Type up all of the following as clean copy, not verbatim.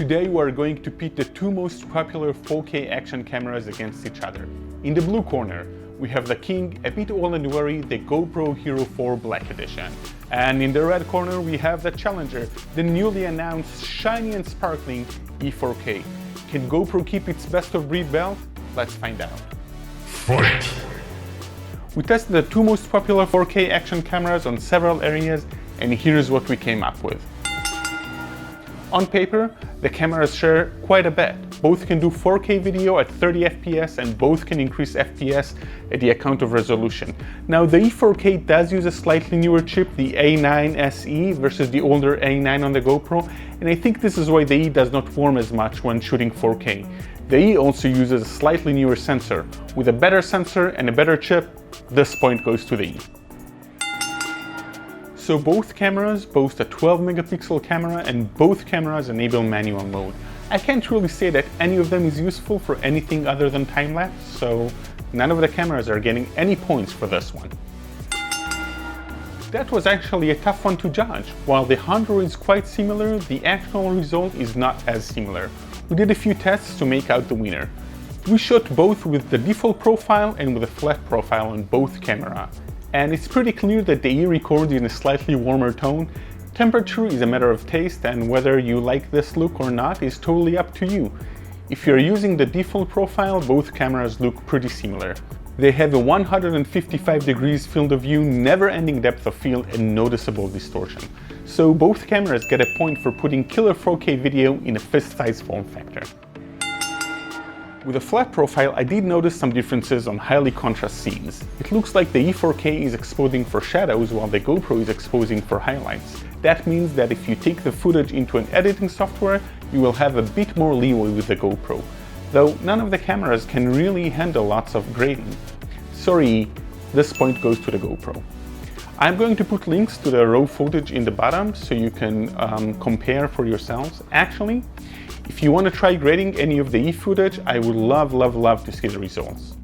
Today we are going to pit the two most popular 4K action cameras against each other. In the blue corner, we have the king, a bit old and weary, the GoPro Hero4 Black edition. And in the red corner, we have the challenger, the newly announced shiny and sparkling E4K. Can GoPro keep its best of breed belt? Let's find out. Fight! We tested the two most popular 4K action cameras on several areas, and here's what we came up with. On paper, the cameras share quite a bit. Both can do 4K video at 30 FPS and both can increase FPS at the account of resolution. Now the E4K does use a slightly newer chip, the A9 SE versus the older A9 on the GoPro, and I think this is why the E does not warm as much when shooting 4K. The E also uses a slightly newer sensor. With a better sensor and a better chip, this point goes to the E. So both cameras boast a 12 megapixel camera and both cameras enable manual mode. I can't really say that any of them is useful for anything other than time-lapse, so none of the cameras are getting any points for this one. That was actually a tough one to judge. While the hardware is quite similar, the actual result is not as similar. We did a few tests to make out the winner. We shot both with the default profile and with a flat profile on both cameras. And it's pretty clear that the E records in a slightly warmer tone. Temperature is a matter of taste, and whether you like this look or not is totally up to you. If you're using the default profile, both cameras look pretty similar. They have a 155 degrees field of view, never-ending depth of field, and noticeable distortion. So both cameras get a point for putting killer 4K video in a fist-sized form factor. With a flat profile, I did notice some differences on highly contrast scenes. It looks like the E4K is exposing for shadows while the GoPro is exposing for highlights. That means that if you take the footage into an editing software, you will have a bit more leeway with the GoPro. Though none of the cameras can really handle lots of grading. Sorry, this point goes to the GoPro. I'm going to put links to the raw footage in the bottom so you can compare for yourselves. Actually, if you want to try grading any of the E footage, I would love to see the results.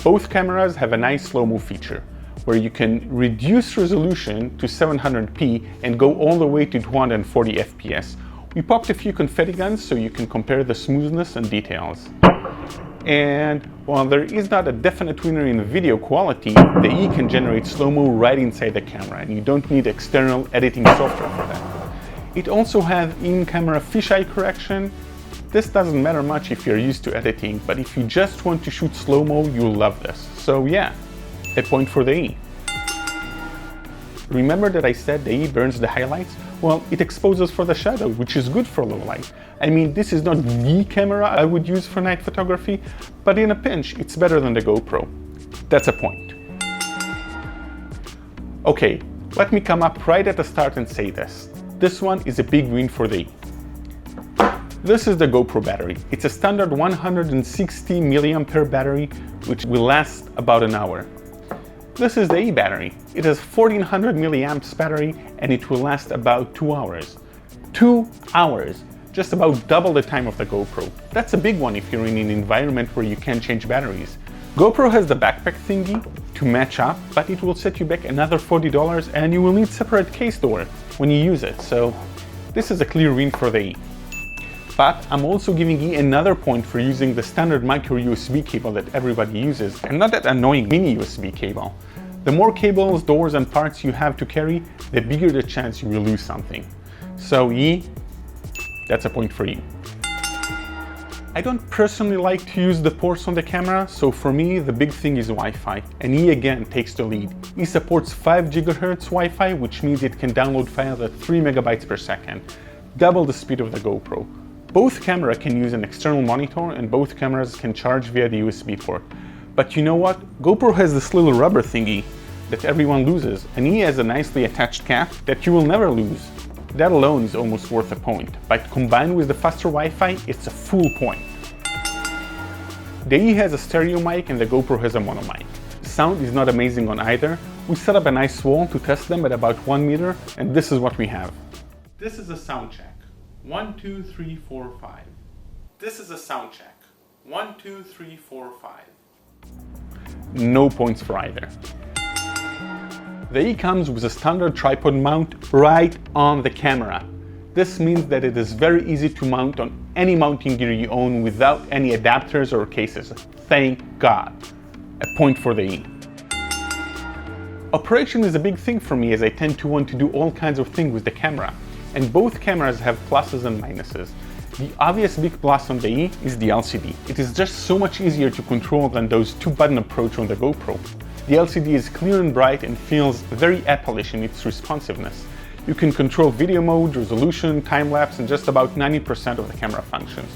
Both cameras have a nice slow-mo feature, where you can reduce resolution to 700p and go all the way to 240 FPS. We popped a few confetti guns so you can compare the smoothness and details. And while there is not a definite winner in video quality, the E can generate slow-mo right inside the camera, and you don't need external editing software for that. It also has in-camera fisheye correction. This doesn't matter much if you're used to editing, but if you just want to shoot slow-mo, you'll love this. So yeah, a point for the E. Remember that I said the E burns the highlights? Well, it exposes for the shadow, which is good for low light. I mean, this is not the camera I would use for night photography, but in a pinch, it's better than the GoPro. That's a point. Okay, let me come up right at the start and say this. This one is a big win for the E. This is the GoPro battery. It's a standard 160 mAh battery, which will last about an hour. This is the E battery. It has 1400 milliamps battery and it will last about 2 hours. 2 hours! Just about double the time of the GoPro. That's a big one if you're in an environment where you can't change batteries. GoPro has the backpack thingy to match up, but it will set you back another $40 and you will need separate case door when you use it, so this is a clear win for the E. But I'm also giving E another point for using the standard micro USB cable that everybody uses, and not that annoying mini USB cable. The more cables, doors and parts you have to carry, the bigger the chance you will lose something. So E, that's a point for you. I don't personally like to use the ports on the camera, so for me the big thing is Wi-Fi, and E again takes the lead. E supports 5 GHz Wi-Fi, which means it can download files at 3 megabytes per second, double the speed of the GoPro. Both cameras can use an external monitor and both cameras can charge via the USB port. But you know what? GoPro has this little rubber thingy that everyone loses, and E has a nicely attached cap that you will never lose. That alone is almost worth a point, but combined with the faster Wi-Fi, it's a full point. The E has a stereo mic and the GoPro has a mono mic. Sound is not amazing on either. We set up a nice wall to test them at about 1 meter, and this is what we have. This is a sound check. 1, 2, 3, 4, 5. This is a sound check. 1, 2, 3, 4, 5. No points for either. The E comes with a standard tripod mount right on the camera. This means that it is very easy to mount on any mounting gear you own without any adapters or cases. Thank God. A point for the E. Operation is a big thing for me as I tend to want to do all kinds of things with the camera, and both cameras have pluses and minuses. The obvious big plus on the E is the LCD. It is just so much easier to control than those two-button approach on the GoPro. The LCD is clear and bright and feels very Apple-ish in its responsiveness. You can control video mode, resolution, time-lapse, and just about 90% of the camera functions.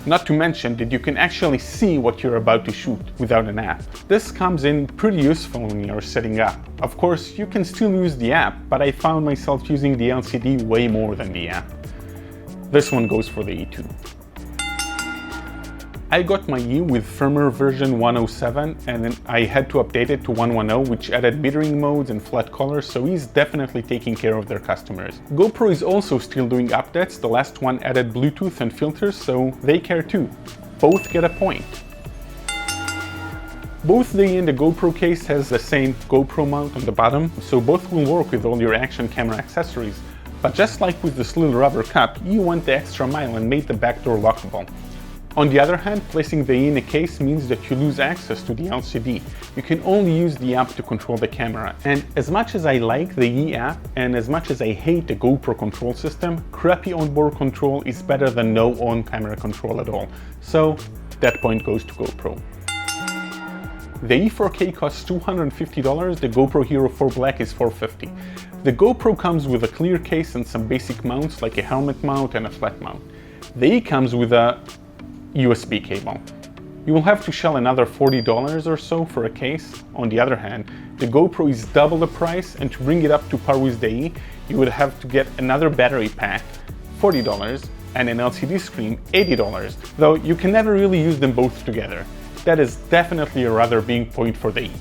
Not to mention that you can actually see what you're about to shoot without an app. This comes in pretty useful when you're setting up. Of course, you can still use the app, but I found myself using the LCD way more than the app. This one goes for the E2. I got my E with firmware version 107 and then I had to update it to 110, which added metering modes and flat colors, so E's definitely taking care of their customers. GoPro is also still doing updates. The last one added Bluetooth and filters, so they care too. Both get a point. Both the E and the GoPro case has the same GoPro mount on the bottom, so both will work with all your action camera accessories. But just like with this little rubber cup, E went the extra mile and made the back door lockable. On the other hand, placing the E in a case means that you lose access to the LCD. You can only use the app to control the camera. And as much as I like the E app, and as much as I hate the GoPro control system, crappy onboard control is better than no on-camera control at all. So that point goes to GoPro. The E4K costs $250, the GoPro Hero4 Black is $450. The GoPro comes with a clear case and some basic mounts like a helmet mount and a flat mount. The E comes with a USB cable. You will have to shell another $40 or so for a case. On the other hand, the GoPro is double the price, and to bring it up to par with the E, you would have to get another battery pack, $40, and an LCD screen, $80, though you can never really use them both together. That is definitely a rather big point for the E.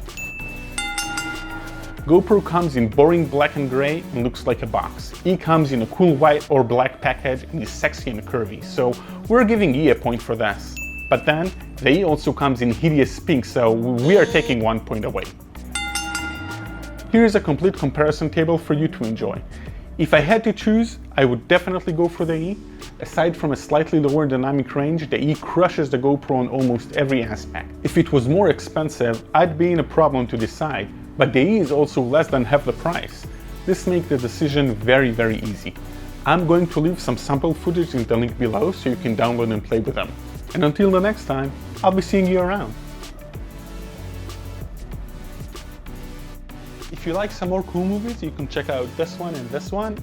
GoPro comes in boring black and gray and looks like a box. E comes in a cool white or black package and is sexy and curvy, so we're giving E a point for this. But then, the E also comes in hideous pink, so we are taking 1 point away. Here is a complete comparison table for you to enjoy. If I had to choose, I would definitely go for the E. Aside from a slightly lower dynamic range, the E crushes the GoPro on almost every aspect. If it was more expensive, I'd be in a problem to decide, but the E is also less than half the price. This makes the decision very, very easy. I'm going to leave some sample footage in the link below so you can download and play with them. And until the next time, I'll be seeing you around. If you like some more cool movies, you can check out this one,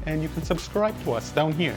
and you can subscribe to us down here.